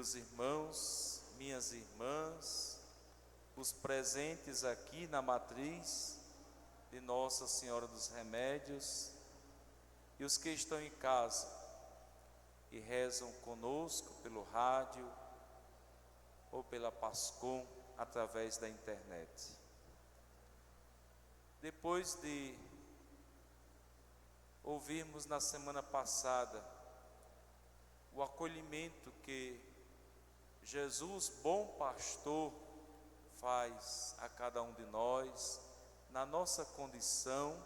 meus irmãos, minhas irmãs, os presentes aqui na matriz de Nossa Senhora dos Remédios e os que estão em casa e rezam conosco pelo rádio ou pela Pascom através da internet. Depois de ouvirmos na semana passada o acolhimento que Jesus, bom pastor, faz a cada um de nós, na nossa condição,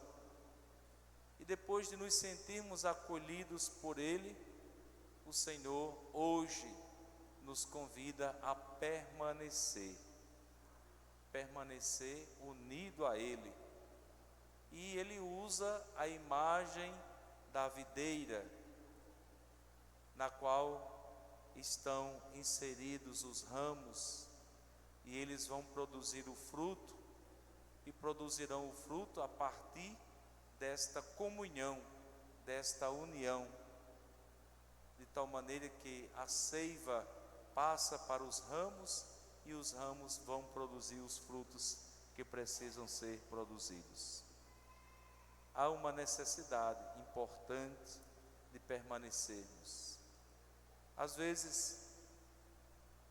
e depois de nos sentirmos acolhidos por Ele, o Senhor hoje nos convida a permanecer unido a Ele. E Ele usa a imagem da videira, na qual estão inseridos os ramos, e eles vão produzir o fruto, e produzirão o fruto a partir desta comunhão, desta união, de tal maneira que a seiva passa para os ramos e os ramos vão produzir os frutos que precisam ser produzidos. Há uma necessidade importante de permanecermos. Às vezes,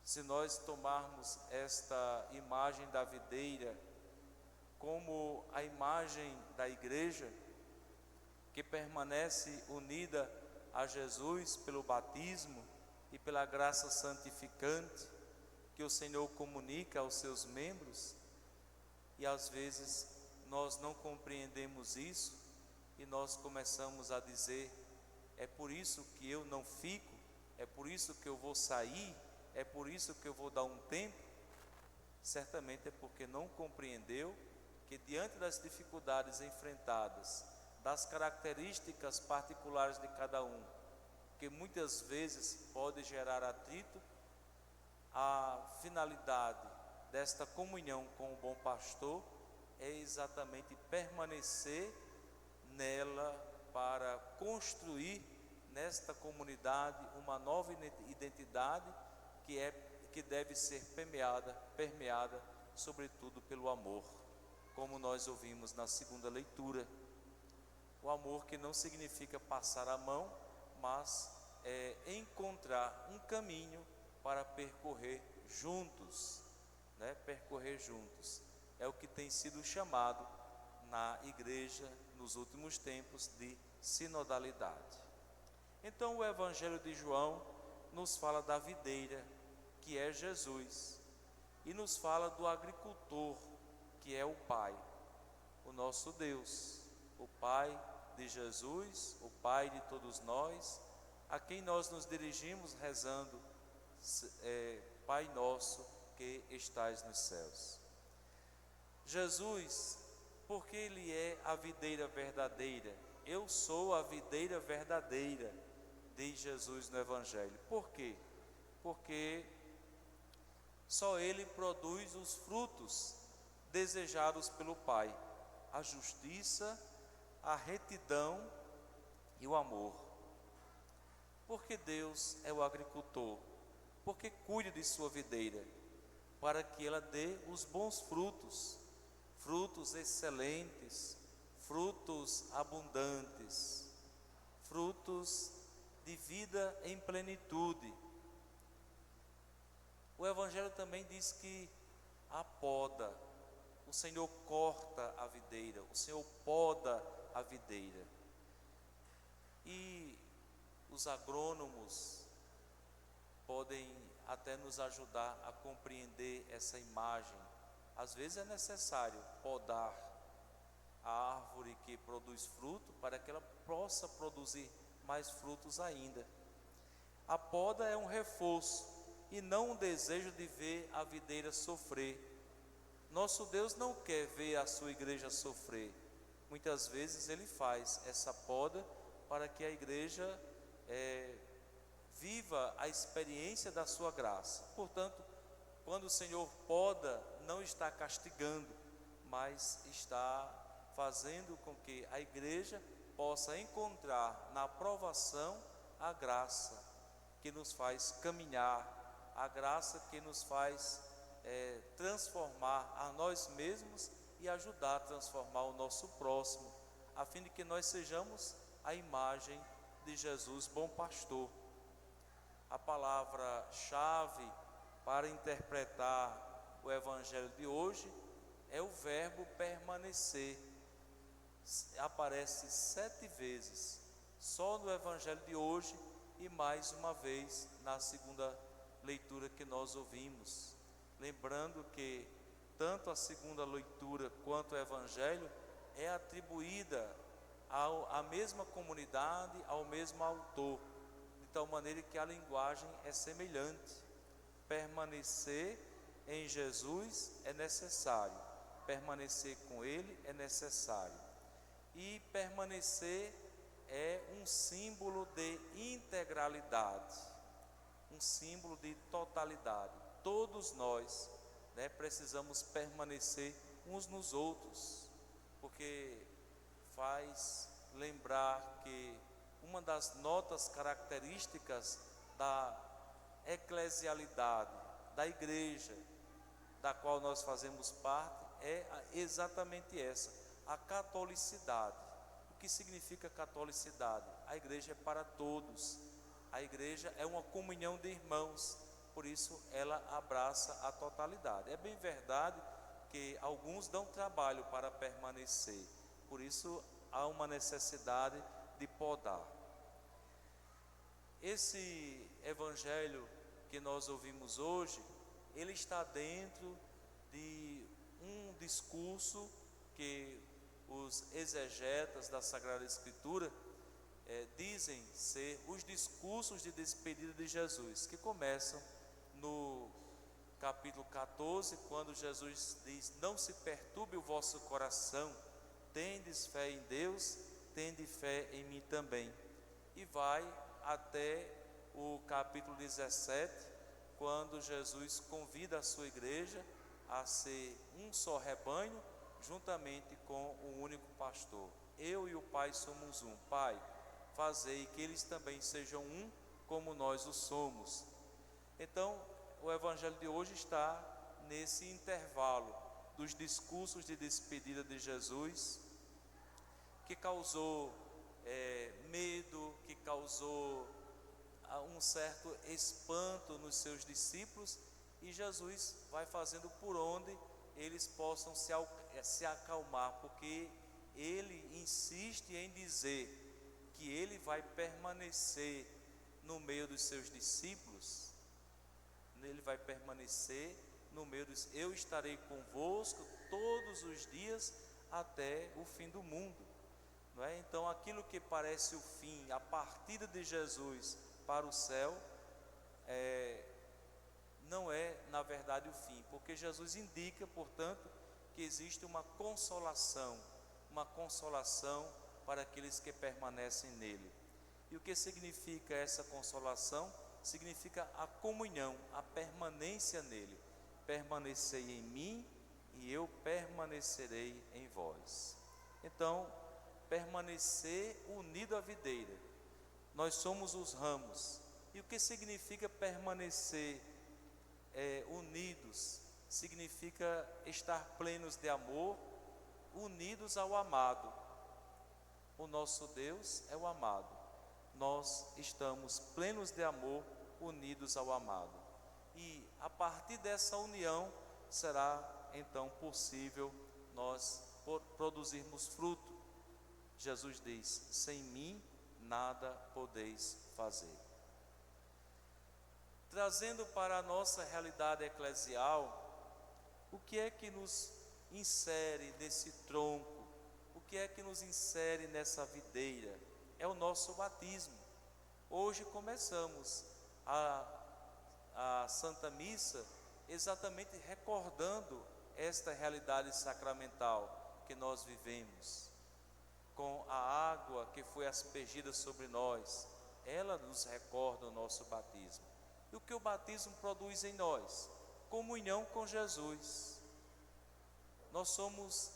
se nós tomarmos esta imagem da videira como a imagem da igreja, que permanece unida a Jesus pelo batismo e pela graça santificante que o Senhor comunica aos seus membros, e às vezes nós não compreendemos isso e nós começamos a dizer: é por isso que eu não fico, é por isso que eu vou sair, é por isso que eu vou dar um tempo. Certamente é porque não compreendeu que diante das dificuldades enfrentadas, das características particulares de cada um, que muitas vezes pode gerar atrito, a finalidade desta comunhão com o bom pastor é exatamente permanecer nela para construir nesta comunidade uma nova identidade que deve ser permeada sobretudo pelo amor, como nós ouvimos na segunda leitura. O amor que não significa passar a mão, mas é encontrar um caminho para percorrer juntos, Percorrer juntos é o que tem sido chamado na igreja nos últimos tempos de sinodalidade. Então o Evangelho de João nos fala da videira, que é Jesus, e nos fala do agricultor, que é o Pai, o nosso Deus, o Pai de Jesus, o Pai de todos nós, a quem nós nos dirigimos rezando: Pai nosso que estais nos céus. Jesus, porque Ele é a videira verdadeira, eu sou a videira verdadeira, diz Jesus no Evangelho. Por quê? Porque só Ele produz os frutos desejados pelo Pai: a justiça, a retidão e o amor. Porque Deus é o agricultor, porque cuida de sua videira, para que ela dê os bons frutos, frutos excelentes, frutos abundantes, frutos de vida em plenitude. O Evangelho também diz que a poda, o Senhor corta a videira, o Senhor poda a videira. E os agrônomos podem até nos ajudar a compreender essa imagem. Às vezes é necessário podar a árvore que produz fruto para que ela possa produzir mais frutos ainda. A poda é um reforço e não um desejo de ver a videira sofrer. Nosso Deus não quer ver a sua igreja sofrer. Muitas vezes Ele faz essa poda para que a igreja viva a experiência da sua graça. Portanto, quando o Senhor poda, não está castigando, mas está fazendo com que a igreja possa encontrar na provação a graça que nos faz caminhar a graça que nos faz transformar a nós mesmos e ajudar a transformar o nosso próximo, a fim de que nós sejamos a imagem de Jesus, bom pastor. A palavra-chave para interpretar o evangelho de hoje é o verbo permanecer. Aparece 7 vezes só no evangelho de hoje e mais uma vez na segunda leitura que nós ouvimos. Lembrando que tanto a segunda leitura quanto o evangelho é atribuída à mesma comunidade, ao mesmo autor, de tal maneira que a linguagem é semelhante. Permanecer em Jesus é necessário, permanecer com Ele é necessário, e permanecer é um símbolo de integralidade, um símbolo de totalidade. Todos nós, precisamos permanecer uns nos outros, porque faz lembrar que uma das notas características da eclesialidade, da igreja da qual nós fazemos parte, é exatamente essa, a catolicidade. O que significa catolicidade? A igreja é para todos, a igreja é uma comunhão de irmãos, por isso ela abraça a totalidade. É bem verdade que alguns dão trabalho para permanecer, por isso há uma necessidade de podar. Esse evangelho que nós ouvimos hoje, ele está dentro de um discurso que os exegetas da Sagrada Escritura dizem ser os discursos de despedida de Jesus, que começam no capítulo 14, quando Jesus diz: não se perturbe o vosso coração, tendes fé em Deus, tende fé em mim também. E vai até o capítulo 17, quando Jesus convida a sua igreja a ser um só rebanho, juntamente com o único pastor. Eu e o Pai somos um. Pai, fazei que eles também sejam um, como nós o somos. Então, o evangelho de hoje está nesse intervalo dos discursos de despedida de Jesus, que causou medo, que causou um certo espanto nos seus discípulos, e Jesus vai fazendo por onde eles possam se acalmar, porque ele insiste em dizer que ele vai permanecer no meio dos seus discípulos. Ele vai permanecer no meio dos... eu estarei convosco todos os dias até o fim do mundo, não é? Então aquilo que parece o fim, a partida de Jesus para o céu, não é na verdade o fim, porque Jesus indica, portanto, que existe uma consolação para aqueles que permanecem nele. E o que significa essa consolação? Significa a comunhão, a permanência nele. Permanecei em mim e eu permanecerei em vós. Então, permanecer unido à videira. Nós somos os ramos. E o que significa permanecer unidos? Significa estar plenos de amor, unidos ao amado. O nosso Deus é o amado. Nós estamos plenos de amor, unidos ao amado. E a partir dessa união será então possível nós produzirmos fruto. Jesus diz: sem mim nada podeis fazer. Trazendo para a nossa realidade eclesial, o que é que nos insere nesse tronco? O que é que nos insere nessa videira? É o nosso batismo. Hoje começamos a Santa Missa exatamente recordando esta realidade sacramental que nós vivemos, com a água que foi aspergida sobre nós. Ela nos recorda o nosso batismo. E o que o batismo produz em nós? Comunhão com Jesus. Nós somos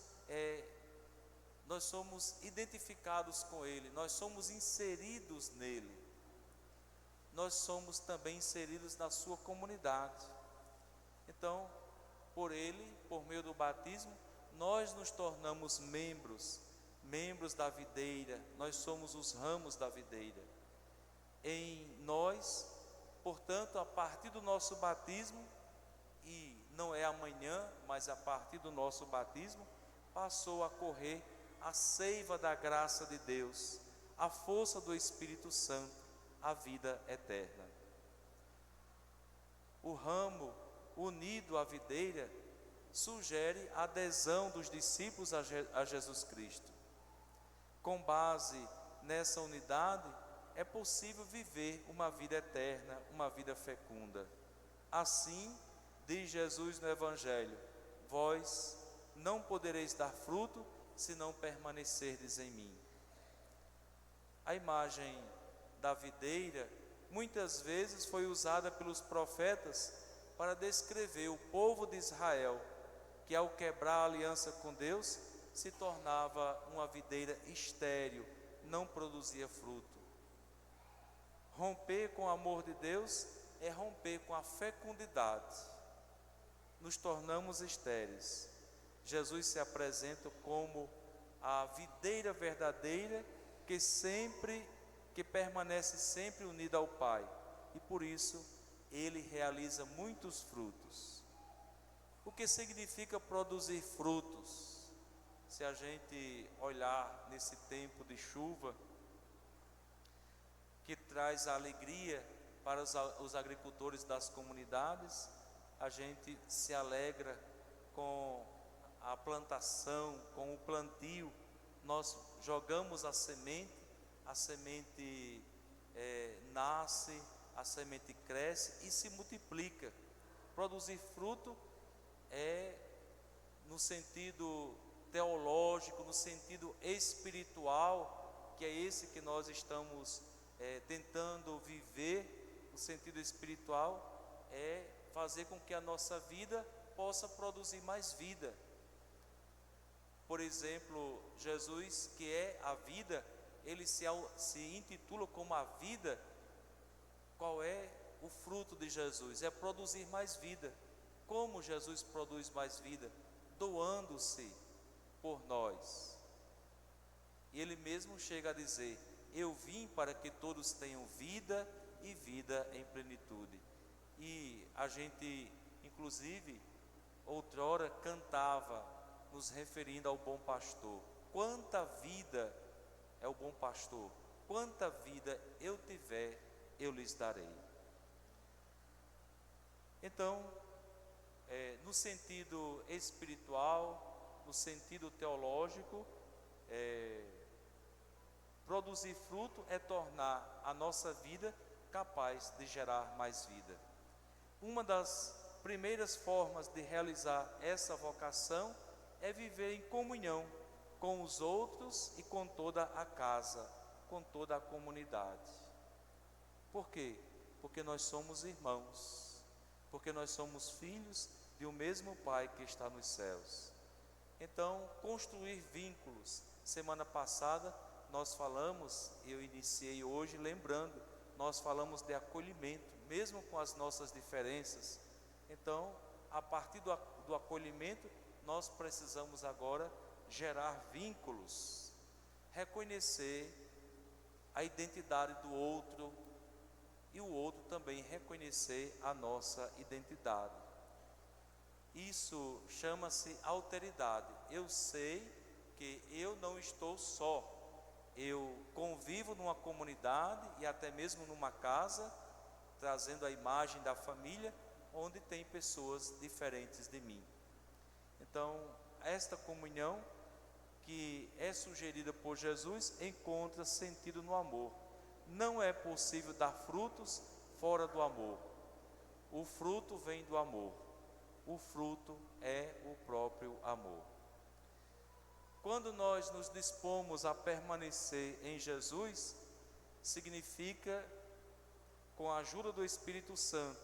identificados com Ele, nós somos inseridos nele. nós somos também inseridos na sua comunidade. Então, por ele, por meio do batismo, nós nos tornamos membros da videira, nós somos os ramos da videira. Em nós, portanto, a partir do nosso batismo, e não é amanhã, mas a partir do nosso batismo, passou a correr a seiva da graça de Deus, a força do Espírito Santo, a vida eterna. O ramo unido à videira sugere a adesão dos discípulos a Jesus Cristo. Com base nessa unidade, é possível viver uma vida eterna, uma vida fecunda. Assim, diz Jesus no Evangelho: vós não podereis dar fruto se não permanecerdes em mim. A imagem da videira muitas vezes foi usada pelos profetas para descrever o povo de Israel, que ao quebrar a aliança com Deus, se tornava uma videira estéril, não produzia fruto. Romper com o amor de Deus é romper com a fecundidade. Nos tornamos estéreis. Jesus se apresenta como a videira verdadeira que permanece sempre unida ao Pai, e por isso ele realiza muitos frutos. O que significa produzir frutos? Se a gente olhar nesse tempo de chuva, que traz a alegria para os agricultores das comunidades, a gente se alegra com a plantação, com o plantio. Nós jogamos a semente nasce, a semente cresce e se multiplica. Produzir fruto é no sentido teológico, no sentido espiritual, que é esse que nós estamos tentando viver. O sentido espiritual é fazer com que a nossa vida possa produzir mais vida. Por exemplo, Jesus, que é a vida, ele se intitula como a vida. Qual é o fruto de Jesus? É produzir mais vida. Como Jesus produz mais vida? Doando-se por nós. E ele mesmo chega a dizer: eu vim para que todos tenham vida e vida em plenitude. E a gente, inclusive, outrora cantava, nos referindo ao bom pastor: quanta vida é o bom pastor, quanta vida eu tiver, eu lhes darei. Então, no sentido espiritual, no sentido teológico, produzir fruto é tornar a nossa vida capaz de gerar mais vida. Uma das primeiras formas de realizar essa vocação é viver em comunhão com os outros e com toda a casa, com toda a comunidade. Por quê? Porque nós somos irmãos, porque nós somos filhos de um mesmo Pai que está nos céus. Então, construir vínculos. Semana passada nós falamos, eu iniciei hoje lembrando, nós falamos de acolhimento, mesmo com as nossas diferenças. Então, a partir do acolhimento, nós precisamos agora gerar vínculos, reconhecer a identidade do outro e o outro também reconhecer a nossa identidade. Isso chama-se alteridade. Eu sei que eu não estou só, eu convivo numa comunidade e até mesmo numa casa, trazendo a imagem da família, onde tem pessoas diferentes de mim. Então, esta comunhão que é sugerida por Jesus encontra sentido no amor. Não é possível dar frutos fora do amor. O fruto vem do amor. O fruto é o próprio amor. Quando nós nos dispomos a permanecer em Jesus, significa, com a ajuda do Espírito Santo,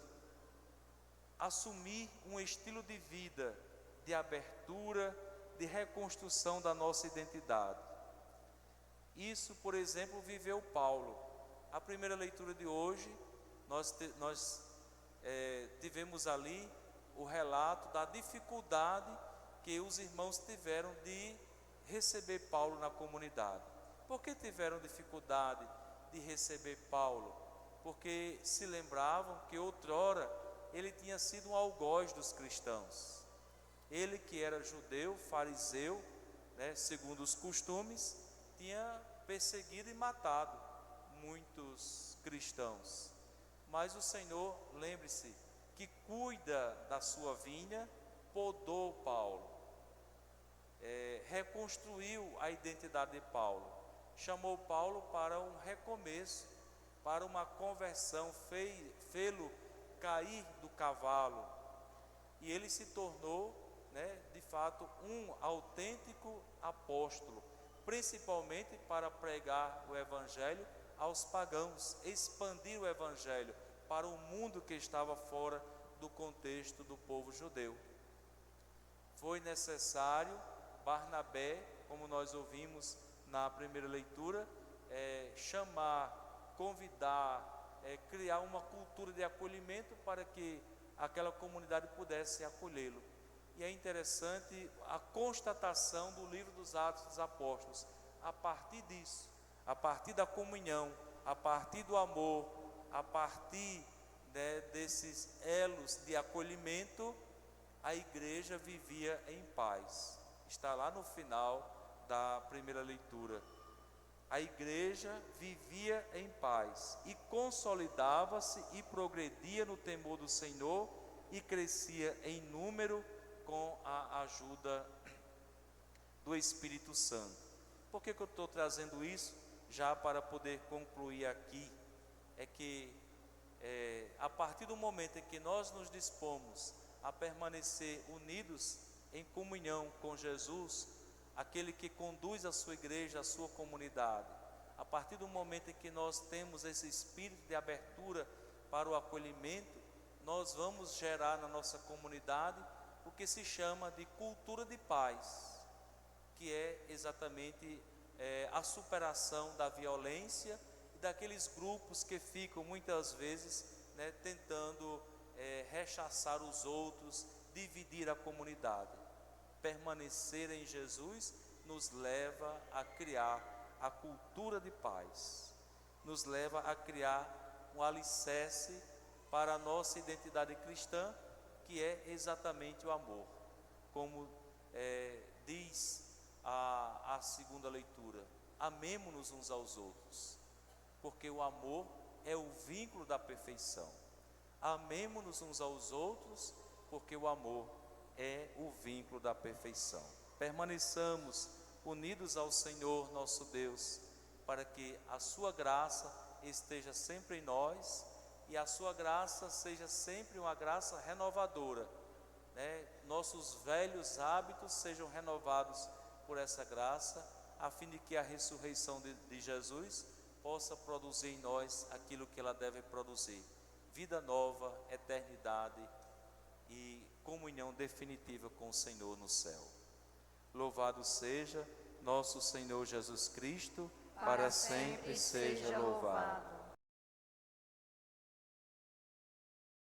assumir um estilo de vida de abertura, de reconstrução da nossa identidade. Isso, por exemplo, viveu Paulo. A primeira leitura de hoje nós tivemos ali o relato da dificuldade que os irmãos tiveram de receber Paulo na comunidade. Por que tiveram dificuldade de receber Paulo? Porque se lembravam que outrora ele tinha sido um algoz dos cristãos. Ele, que era judeu, fariseu, segundo os costumes, tinha perseguido e matado muitos cristãos. Mas o Senhor, lembre-se, que cuida da sua vinha, podou Paulo, reconstruiu a identidade de Paulo, chamou Paulo para um recomeço, para uma conversão, fê-lo cair do cavalo, e ele se tornou, de fato, um autêntico apóstolo, principalmente para pregar o evangelho aos pagãos, expandir o evangelho para o mundo que estava fora do contexto do povo judeu. Foi necessário Barnabé, como nós ouvimos na primeira leitura, chamar, convidar, criar uma cultura de acolhimento para que aquela comunidade pudesse acolhê-lo. E é interessante a constatação do livro dos Atos dos Apóstolos. A partir disso, a partir da comunhão, a partir do amor, a partir desses elos de acolhimento, a igreja vivia em paz. Está lá no final da primeira leitura. A igreja vivia em paz e consolidava-se e progredia no temor do Senhor e crescia em número com a ajuda do Espírito Santo. Por que eu estou trazendo isso? Já para poder concluir aqui, é que a partir do momento em que nós nos dispomos a permanecer unidos em comunhão com Jesus, aquele que conduz a sua igreja, a sua comunidade, a partir do momento em que nós temos esse espírito de abertura para o acolhimento, nós vamos gerar na nossa comunidade o que se chama de cultura de paz, que é exatamente a superação da violência e daqueles grupos que ficam muitas vezes tentando rechaçar os outros, dividir a comunidade. Permanecer em Jesus nos leva a criar a cultura de paz, nos leva a criar um alicerce para a nossa identidade cristã, que é exatamente o amor, como diz a segunda leitura: amemo-nos uns aos outros, porque o amor é o vínculo da perfeição. Amemo-nos uns aos outros, porque o amor é o vínculo da perfeição. Permaneçamos unidos ao Senhor nosso Deus, para que a sua graça esteja sempre em nós e a sua graça seja sempre uma graça renovadora, Nossos velhos hábitos sejam renovados por essa graça, a fim de que a ressurreição de Jesus possa produzir em nós aquilo que ela deve produzir: vida nova, eternidade e comunhão definitiva com o Senhor no céu. Louvado seja nosso Senhor Jesus Cristo, para sempre seja louvado.